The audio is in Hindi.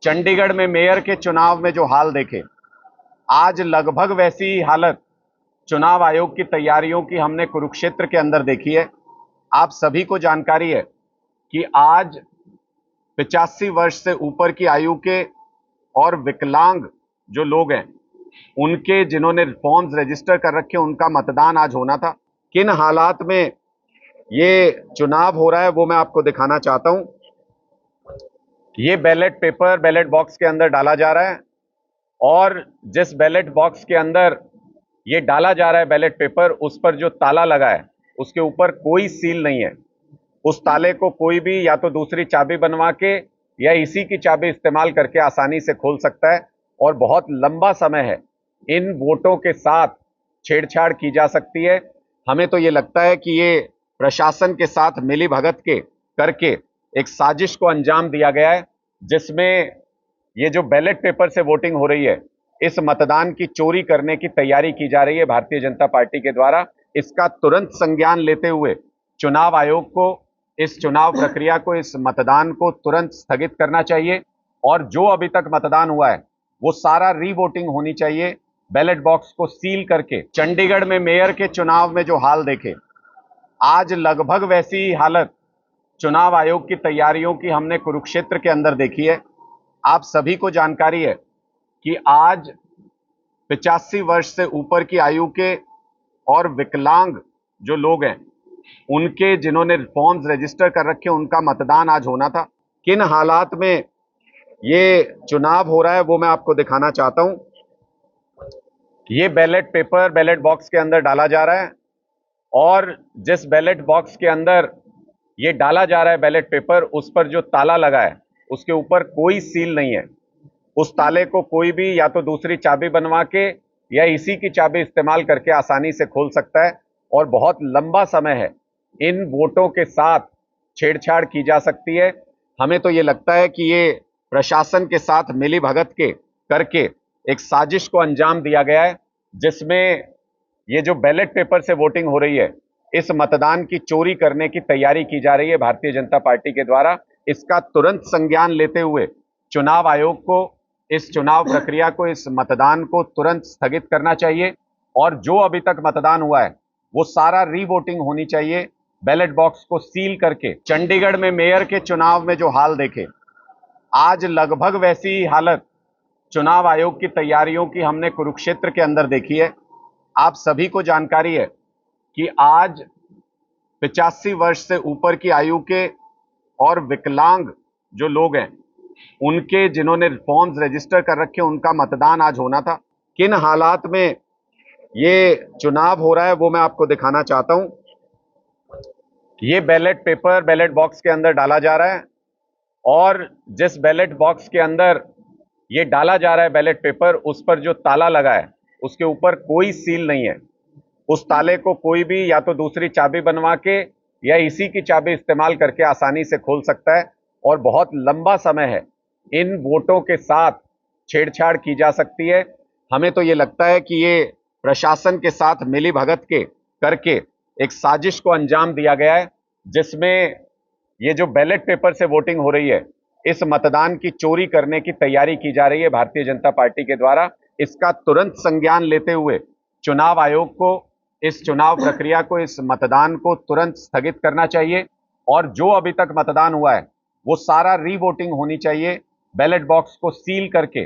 चंडीगढ़ में मेयर के चुनाव में जो हाल देखे, आज लगभग वैसी ही हालत चुनाव आयोग की तैयारियों की हमने कुरुक्षेत्र के अंदर देखी है। आप सभी को जानकारी है कि आज 85 वर्ष से ऊपर की आयु के और विकलांग जो लोग हैं, उनके जिन्होंने फॉर्म्स रजिस्टर कर रखे, उनका मतदान आज होना था। किन हालात में ये चुनाव हो रहा है वो मैं आपको दिखाना चाहता हूं। ये बैलेट पेपर बैलेट बॉक्स के अंदर डाला जा रहा है और जिस बैलेट बॉक्स के अंदर ये डाला जा रहा है बैलेट पेपर, उस पर जो ताला लगा है उसके ऊपर कोई सील नहीं है। उस ताले को कोई भी या तो दूसरी चाबी बनवा के या इसी की चाबी इस्तेमाल करके आसानी से खोल सकता है और बहुत लंबा समय है इन वोटों के साथ छेड़छाड़ की जा सकती है। हमें तो ये लगता है कि ये प्रशासन के साथ मिलीभगत के करके एक साजिश को अंजाम दिया गया है, जिसमें ये जो बैलेट पेपर से वोटिंग हो रही है, इस मतदान की चोरी करने की तैयारी की जा रही है भारतीय जनता पार्टी के द्वारा। इसका तुरंत संज्ञान लेते हुए चुनाव आयोग को इस चुनाव प्रक्रिया को, इस मतदान को तुरंत स्थगित करना चाहिए और जो अभी तक मतदान हुआ है वो सारा रीवोटिंग होनी चाहिए। बैलेट बॉक्स को सील करके चंडीगढ़ में मेयर के चुनाव में जो हाल देखे, आज लगभग वैसी ही हालत चुनाव आयोग की तैयारियों की हमने कुरुक्षेत्र के अंदर देखी है। आप सभी को जानकारी है कि आज 85 वर्ष से ऊपर की आयु के और विकलांग जो लोग हैं, उनके जिन्होंने फॉर्म्स रजिस्टर कर रखे, उनका मतदान आज होना था। किन हालात में ये चुनाव हो रहा है वो मैं आपको दिखाना चाहता हूं। ये बैलेट पेपर बैलेट बॉक्स के अंदर डाला जा रहा है और जिस बैलेट बॉक्स के अंदर ये डाला जा रहा है बैलेट पेपर, उस पर जो ताला लगा है उसके ऊपर कोई सील नहीं है। उस ताले को कोई भी या तो दूसरी चाबी बनवा के या इसी की चाबी इस्तेमाल करके आसानी से खोल सकता है और बहुत लंबा समय है इन वोटों के साथ छेड़छाड़ की जा सकती है। हमें तो ये लगता है कि ये प्रशासन के साथ मिलीभगत के करके एक साजिश को अंजाम दिया गया है, जिसमें ये जो बैलेट पेपर से वोटिंग हो रही है, इस मतदान की चोरी करने की तैयारी की जा रही है भारतीय जनता पार्टी के द्वारा। इसका तुरंत संज्ञान लेते हुए चुनाव आयोग को इस चुनाव प्रक्रिया को, इस मतदान को तुरंत स्थगित करना चाहिए और जो अभी तक मतदान हुआ है वो सारा रीवोटिंग होनी चाहिए। बैलेट बॉक्स को सील करके चंडीगढ़ में मेयर के चुनाव में जो हाल देखे, आज लगभग वैसी ही हालत चुनाव आयोग की तैयारियों की हमने कुरुक्षेत्र के अंदर देखी है। आप सभी को जानकारी है कि आज 85 वर्ष से ऊपर की आयु के और विकलांग जो लोग हैं, उनके जिन्होंने फॉर्म्स रजिस्टर कर रखे, उनका मतदान आज होना था। किन हालात में ये चुनाव हो रहा है वो मैं आपको दिखाना चाहता हूं। ये बैलेट पेपर बैलेट बॉक्स के अंदर डाला जा रहा है और जिस बैलेट बॉक्स के अंदर ये डाला जा रहा है बैलेट पेपर, उस पर जो ताला लगा है उसके ऊपर कोई सील नहीं है। उस ताले को कोई भी या तो दूसरी चाबी बनवा के या इसी की चाबी इस्तेमाल करके आसानी से खोल सकता है और बहुत लंबा समय है इन वोटों के साथ छेड़छाड़ की जा सकती है। हमें तो ये लगता है कि ये प्रशासन के साथ मिलीभगत के करके एक साजिश को अंजाम दिया गया है, जिसमें ये जो बैलेट पेपर से वोटिंग हो रही है, इस मतदान की चोरी करने की तैयारी की जा रही है भारतीय जनता पार्टी के द्वारा। इसका तुरंत संज्ञान लेते हुए चुनाव आयोग को इस चुनाव प्रक्रिया को, इस मतदान को तुरंत स्थगित करना चाहिए और जो अभी तक मतदान हुआ है वो सारा रीवोटिंग होनी चाहिए। बैलेट बॉक्स को सील करके